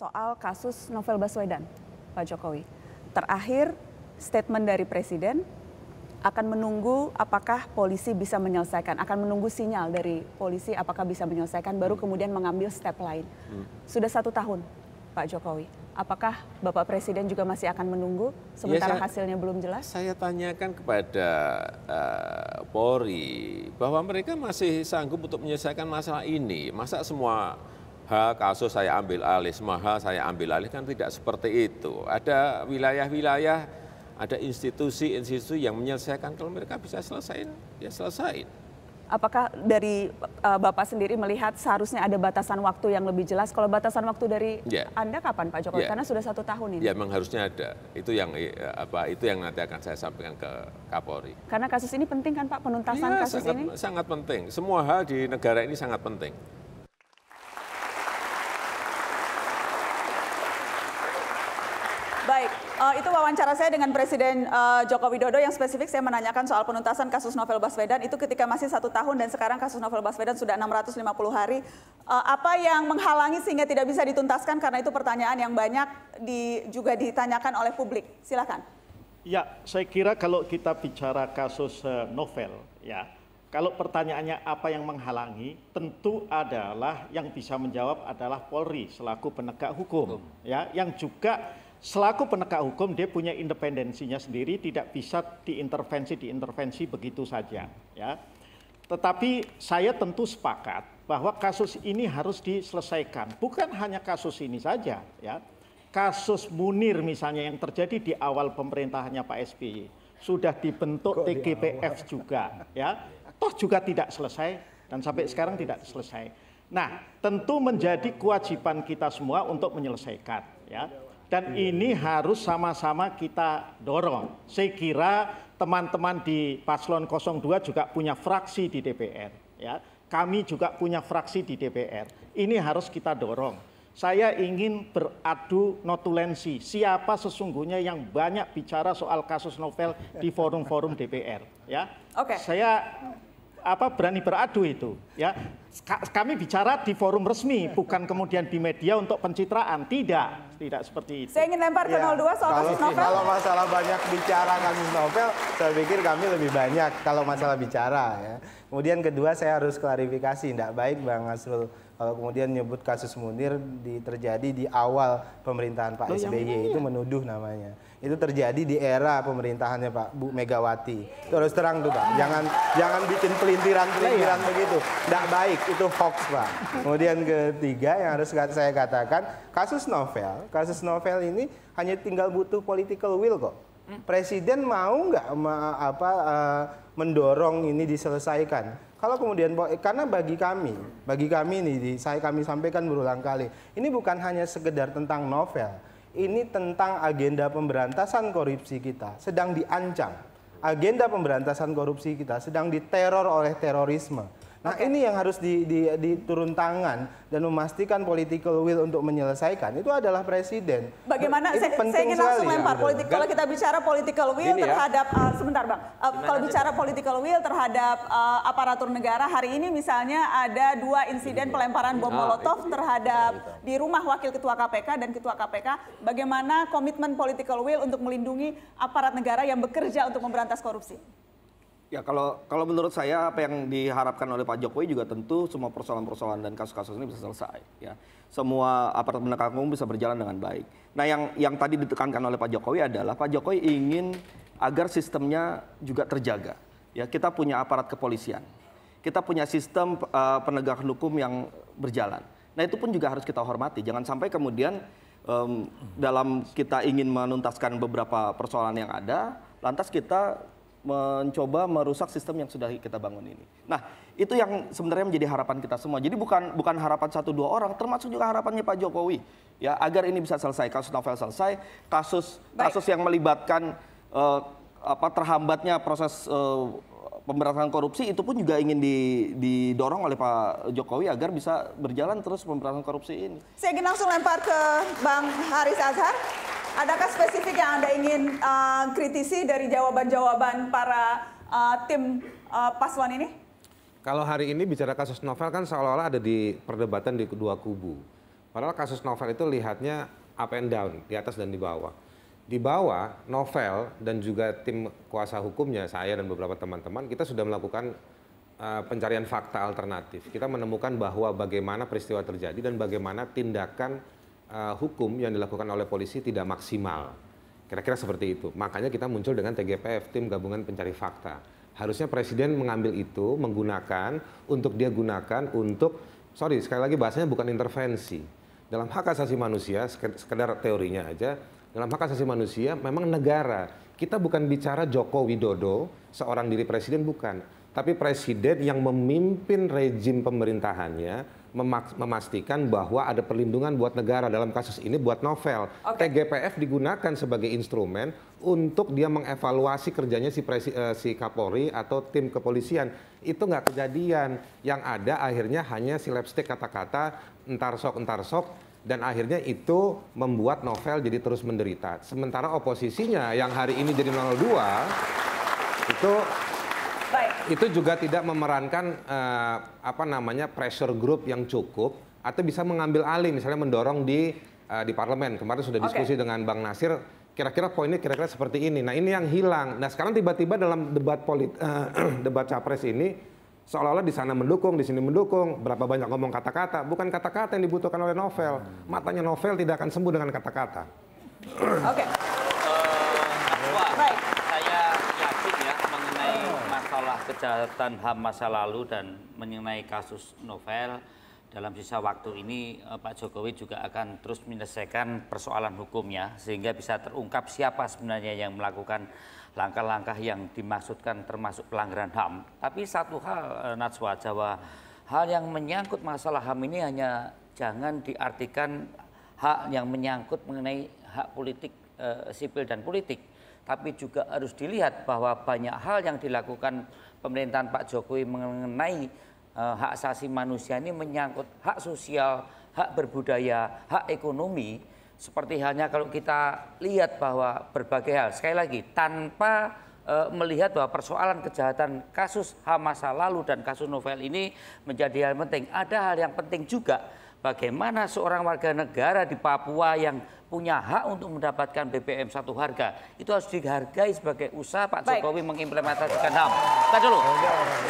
soal kasus Novel Baswedan, Pak Jokowi. Terakhir statement dari Presiden akan menunggu apakah polisi bisa menyelesaikan, akan menunggu sinyal dari polisi apakah bisa menyelesaikan, baru kemudian mengambil step lain. Sudah 1 tahun, Pak Jokowi. Apakah Bapak Presiden juga masih akan menunggu sementara hasilnya belum jelas? Saya tanyakan kepada Polri bahwa mereka masih sanggup untuk menyelesaikan masalah ini. Masa semua hal kasus saya ambil alih, semua hal saya ambil alih, kan tidak seperti itu. Ada wilayah-wilayah, ada institusi-institusi yang menyelesaikan. Kalau mereka bisa selesaiin, ya selesaiin. Apakah dari Bapak sendiri melihat seharusnya ada batasan waktu yang lebih jelas? Kalau batasan waktu dari Anda kapan, Pak Jokowi? Karena sudah 1 tahun ini. Ya, memang harusnya ada. Itu yang nanti akan saya sampaikan ke Kapolri. Karena kasus ini penting kan, Pak, penuntasan kasus ini? Sangat penting. Semua hal di negara ini sangat penting. Baik, itu wawancara saya dengan Presiden Joko Widodo yang spesifik saya menanyakan soal penuntasan kasus Novel Baswedan itu ketika masih 1 tahun dan sekarang kasus Novel Baswedan sudah 650 hari. Apa yang menghalangi sehingga tidak bisa dituntaskan, karena itu pertanyaan yang banyak juga ditanyakan oleh publik. Silakan. Ya, saya kira kalau kita bicara kasus Novel, ya, kalau pertanyaannya apa yang menghalangi, tentu adalah yang bisa menjawab adalah Polri selaku penegak hukum, ya, yang juga selaku penegak hukum dia punya independensinya sendiri, tidak bisa diintervensi begitu saja, ya. Tetapi saya tentu sepakat bahwa kasus ini harus diselesaikan. Bukan hanya kasus ini saja, ya. Kasus Munir misalnya yang terjadi di awal pemerintahannya Pak SBY sudah dibentuk TGPF juga, ya. Toh juga tidak selesai dan sampai sekarang tidak selesai. Nah, tentu menjadi kewajiban kita semua untuk menyelesaikan, ya. Dan ini harus sama-sama kita dorong. Saya kira teman-teman di Paslon 02 juga punya fraksi di DPR, ya. Kami juga punya fraksi di DPR. Ini harus kita dorong. Saya ingin beradu notulensi siapa sesungguhnya yang banyak bicara soal kasus Novel di forum-forum DPR, ya. Saya berani beradu itu, ya. Kami bicara di forum resmi, bukan kemudian di media untuk pencitraan. Tidak seperti itu. Saya ingin lempar ke 02 soal kasus Novel. Kalau masalah banyak bicara kasus Novel, saya pikir kami lebih banyak kalau masalah bicara, ya. Kemudian kedua, saya harus klarifikasi, tidak baik Bang Asrul kalau kemudian nyebut kasus Munir terjadi di awal pemerintahan Pak SBY, itu menuduh namanya. Itu terjadi di era pemerintahannya Bu Megawati. Itu harus terang tuh, Pak. Jangan bikin pelintiran begitu. Tidak baik, itu hoax, Pak. Kemudian ketiga yang harus saya katakan, kasus Novel ini hanya tinggal butuh political will kok. Presiden mau nggak mendorong ini diselesaikan? Kalau kemudian, karena bagi kami nih, kami sampaikan berulang kali, ini bukan hanya sekedar tentang Novel, ini tentang agenda pemberantasan korupsi kita sedang diancam. Agenda pemberantasan korupsi kita sedang diteror oleh terorisme. Nah, ini yang harus diturun tangan dan memastikan political will untuk menyelesaikan. Itu adalah Presiden. Bagaimana, saya ingin langsung lempar, kalau kita bicara political will terhadap, sebentar Bang, kalau bicara political will terhadap aparatur negara, hari ini misalnya ada 2 insiden pelemparan bom molotov terhadap di rumah Wakil Ketua KPK dan Ketua KPK. Bagaimana komitmen political will untuk melindungi aparat negara yang bekerja untuk memberantas korupsi? Ya, kalau menurut saya apa yang diharapkan oleh Pak Jokowi juga tentu semua persoalan-persoalan dan kasus-kasus ini bisa selesai, ya. Semua aparat penegak hukum bisa berjalan dengan baik. Nah, yang tadi ditekankan oleh Pak Jokowi adalah Pak Jokowi ingin agar sistemnya juga terjaga. Ya, kita punya aparat kepolisian. Kita punya sistem penegakan hukum yang berjalan. Nah, itu pun juga harus kita hormati. Jangan sampai kemudian dalam kita ingin menuntaskan beberapa persoalan yang ada, lantas kita mencoba merusak sistem yang sudah kita bangun ini. Nah, itu yang sebenarnya menjadi harapan kita semua. Jadi bukan harapan 1-2 orang, termasuk juga harapannya Pak Jokowi, ya, agar ini bisa selesai, kasus Novel selesai, kasus yang melibatkan terhambatnya proses pemberantasan korupsi itu pun juga ingin didorong oleh Pak Jokowi agar bisa berjalan terus pemberantasan korupsi ini. Saya ingin langsung lempar ke Bang Haris Azhar. Adakah spesifik yang Anda ingin kritisi dari jawaban-jawaban para tim paslon ini? Kalau hari ini bicara kasus Novel kan seolah-olah ada di perdebatan di kedua kubu. Padahal kasus novel itu lihatnya up and down, di atas dan di bawah. Di bawah, novel dan juga tim kuasa hukumnya, saya dan beberapa teman-teman, kita sudah melakukan pencarian fakta alternatif. Kita menemukan bahwa bagaimana peristiwa terjadi dan bagaimana tindakan hukum yang dilakukan oleh polisi tidak maksimal. Kira-kira seperti itu. Makanya kita muncul dengan TGPF, Tim Gabungan Pencari Fakta. Harusnya Presiden mengambil itu, menggunakan, untuk dia gunakan untuk, sorry sekali lagi bahasanya bukan intervensi. Dalam hak asasi manusia, sekedar teorinya aja, dalam hak asasi manusia memang negara. Kita bukan bicara Joko Widodo, seorang diri presiden, bukan. Tapi presiden yang memimpin rejim pemerintahannya memastikan bahwa ada perlindungan buat negara, dalam kasus ini buat novel. TGPF digunakan sebagai instrumen untuk dia mengevaluasi kerjanya si Kapolri atau tim kepolisian. Itu nggak kejadian. Yang ada akhirnya hanya silapstick kata-kata, entar sok, dan akhirnya itu membuat novel jadi terus menderita. Sementara oposisinya yang hari ini jadi 02 itu juga tidak memerankan pressure group yang cukup atau bisa mengambil alih, misalnya mendorong di parlemen. Kemarin sudah diskusi dengan Bang Nasir, kira-kira poinnya kira-kira seperti ini. Nah, ini yang hilang. Nah, sekarang tiba-tiba dalam debat capres ini seolah-olah di sana mendukung, di sini mendukung, berapa banyak ngomong kata-kata. Bukan kata-kata yang dibutuhkan oleh novel. Matanya novel tidak akan sembuh dengan kata-kata. Oke. Saya yakin ya mengenai masalah kejahatan HAM masa lalu dan mengenai kasus novel, dalam sisa waktu ini Pak Jokowi juga akan terus menyelesaikan persoalan hukumnya sehingga bisa terungkap siapa sebenarnya yang melakukan langkah-langkah yang dimaksudkan termasuk pelanggaran HAM. Tapi satu hal Najwa, bahwa hal yang menyangkut masalah HAM ini hanya jangan diartikan hak yang menyangkut mengenai hak politik, sipil dan politik. Tapi juga harus dilihat bahwa banyak hal yang dilakukan pemerintahan Pak Jokowi mengenai hak asasi manusia ini menyangkut hak sosial, hak berbudaya, hak ekonomi. Seperti halnya kalau kita lihat bahwa berbagai hal, sekali lagi tanpa melihat bahwa persoalan kejahatan kasus HAM masa lalu dan kasus novel ini menjadi hal penting. Ada hal yang penting juga, bagaimana seorang warga negara di Papua yang punya hak untuk mendapatkan BBM satu harga, itu harus dihargai sebagai usaha Pak Jokowi mengimplementasikan HAM. Tadi dulu,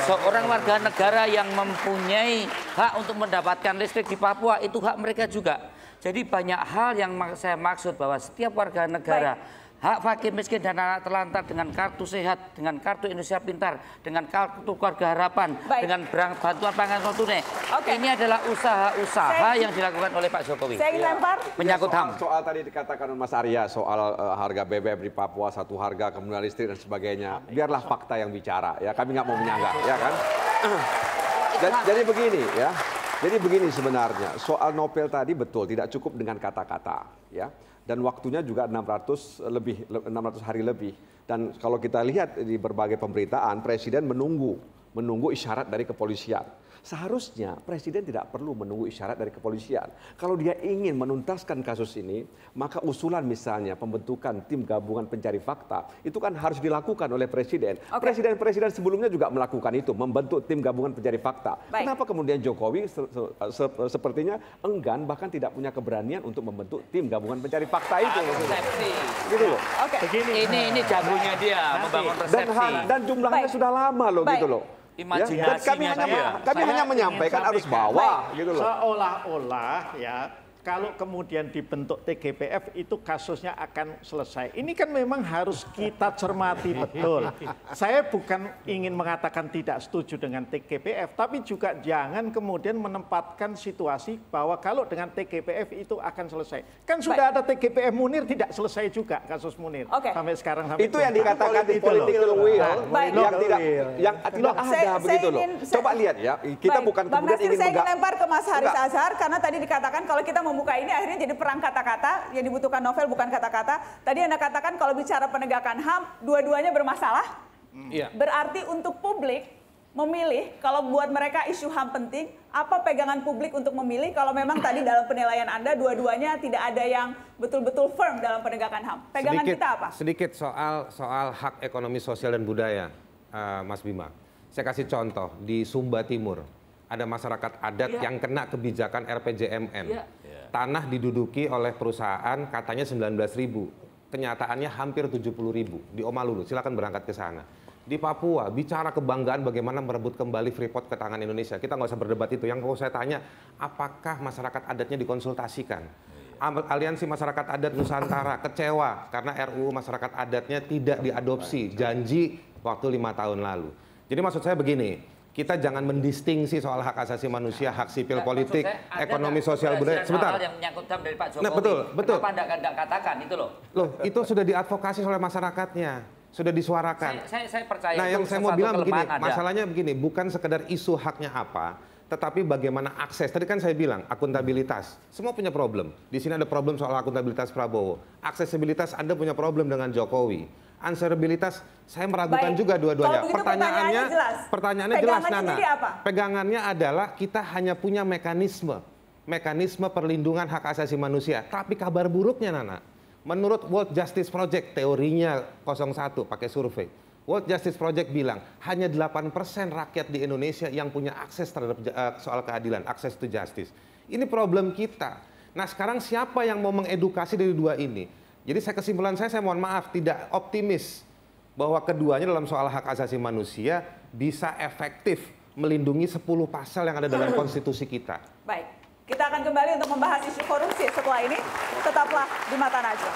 seorang warga negara yang mempunyai hak untuk mendapatkan listrik di Papua, itu hak mereka juga. Jadi banyak hal yang saya maksud bahwa setiap warga negara, hak fakir miskin dan anak terlantar dengan kartu sehat, dengan kartu Indonesia Pintar, dengan kartu keluarga harapan, dengan bantuan pangan non tunai. Ini adalah usaha-usaha yang dilakukan oleh Pak Jokowi. Saya ingin lempar. Menyangkut HAM. Soal tadi dikatakan Mas Arya soal harga BBM di Papua satu harga, kemudian listrik dan sebagainya. Biarlah fakta yang bicara ya. Kami nggak mau menyanggah ya kan. Jadi begini ya. Jadi begini sebenarnya, soal novel tadi betul tidak cukup dengan kata-kata ya. Dan waktunya juga 600 hari lebih. Dan kalau kita lihat di berbagai pemberitaan, Presiden menunggu isyarat dari kepolisian. Seharusnya Presiden tidak perlu menunggu isyarat dari kepolisian. Kalau dia ingin menuntaskan kasus ini, maka usulan misalnya pembentukan tim gabungan pencari fakta, itu kan harus dilakukan oleh Presiden. Presiden-presiden sebelumnya juga melakukan itu, membentuk tim gabungan pencari fakta. Kenapa kemudian Jokowi sepertinya enggan, bahkan tidak punya keberanian untuk membentuk tim gabungan pencari fakta itu? Gitu loh. Ini jagonya dia, membangun persepsi. Dan jumlahnya sudah lama loh gitu loh. Ya, kami hanya menyampaikan arus bawah gitu loh. Seolah-olah ya kalau kemudian dibentuk TGPF itu kasusnya akan selesai. Ini kan memang harus kita cermati betul. Saya bukan ingin mengatakan tidak setuju dengan TGPF, tapi juga jangan kemudian menempatkan situasi bahwa kalau dengan TGPF itu akan selesai. Kan sudah ada TGPF Munir, tidak selesai juga kasus Munir sampai sekarang. Itu yang dikatakan di political will yang tidak ada begitu loh. Coba lihat ya, kita bukan kemudian ingin saya ingin lempar ke Mas Haris Azhar karena tadi dikatakan kalau kita membuka ini akhirnya jadi perang kata-kata, yang dibutuhkan novel bukan kata-kata. Tadi Anda katakan kalau bicara penegakan HAM, dua-duanya bermasalah. Berarti untuk publik memilih, kalau buat mereka isu HAM penting, apa pegangan publik untuk memilih kalau memang tadi dalam penilaian Anda dua-duanya tidak ada yang betul-betul firm dalam penegakan HAM. Pegangan kita apa? Sedikit soal hak ekonomi sosial dan budaya, Mas Bima. Saya kasih contoh, di Sumba Timur ada masyarakat adat yang kena kebijakan RPJMN. tanah diduduki oleh perusahaan katanya 19.000. Kenyataannya hampir 70.000 di Omalulu. Silakan berangkat ke sana. Di Papua, bicara kebanggaan bagaimana merebut kembali Freeport ke tangan Indonesia. Kita nggak usah berdebat itu. Yang mau saya tanya, apakah masyarakat adatnya dikonsultasikan? Aliansi Masyarakat Adat Nusantara kecewa karena RUU Masyarakat Adatnya tidak diadopsi. Janji waktu 5 tahun lalu. Jadi maksud saya begini, kita jangan mendistingsi soal hak asasi manusia, hak sipil politik, ekonomi sosial budaya. Sebentar. Yang menyangkut HAM dari Pak Jokowi. Nah, betul. Kenapa Anda katakan itu loh? Loh, itu sudah diadvokasi oleh masyarakatnya, sudah disuarakan. Saya percaya. Nah, itu yang saya mau bilang begini, ada. masalahnya begini, bukan sekedar isu haknya apa, tetapi bagaimana akses. Tadi kan saya bilang akuntabilitas. Semua punya problem. Di sini ada problem soal akuntabilitas Prabowo. Aksesibilitas Anda punya problem dengan Jokowi. Answerabilitas saya meragukan juga dua-duanya. Pertanyaannya jelas Nana. Pegangannya adalah kita hanya punya mekanisme perlindungan hak asasi manusia. Tapi kabar buruknya Nana, menurut World Justice Project, teorinya 01 pakai survei. World Justice Project bilang hanya 8% rakyat di Indonesia yang punya akses terhadap soal keadilan, akses to justice. Ini problem kita. Nah, sekarang siapa yang mau mengedukasi dari dua ini? Jadi kesimpulan saya mohon maaf, tidak optimis bahwa keduanya dalam soal hak asasi manusia bisa efektif melindungi 10 pasal yang ada dalam konstitusi kita. Baik, kita akan kembali untuk membahas isu korupsi setelah ini. Tetaplah di Mata Najwa.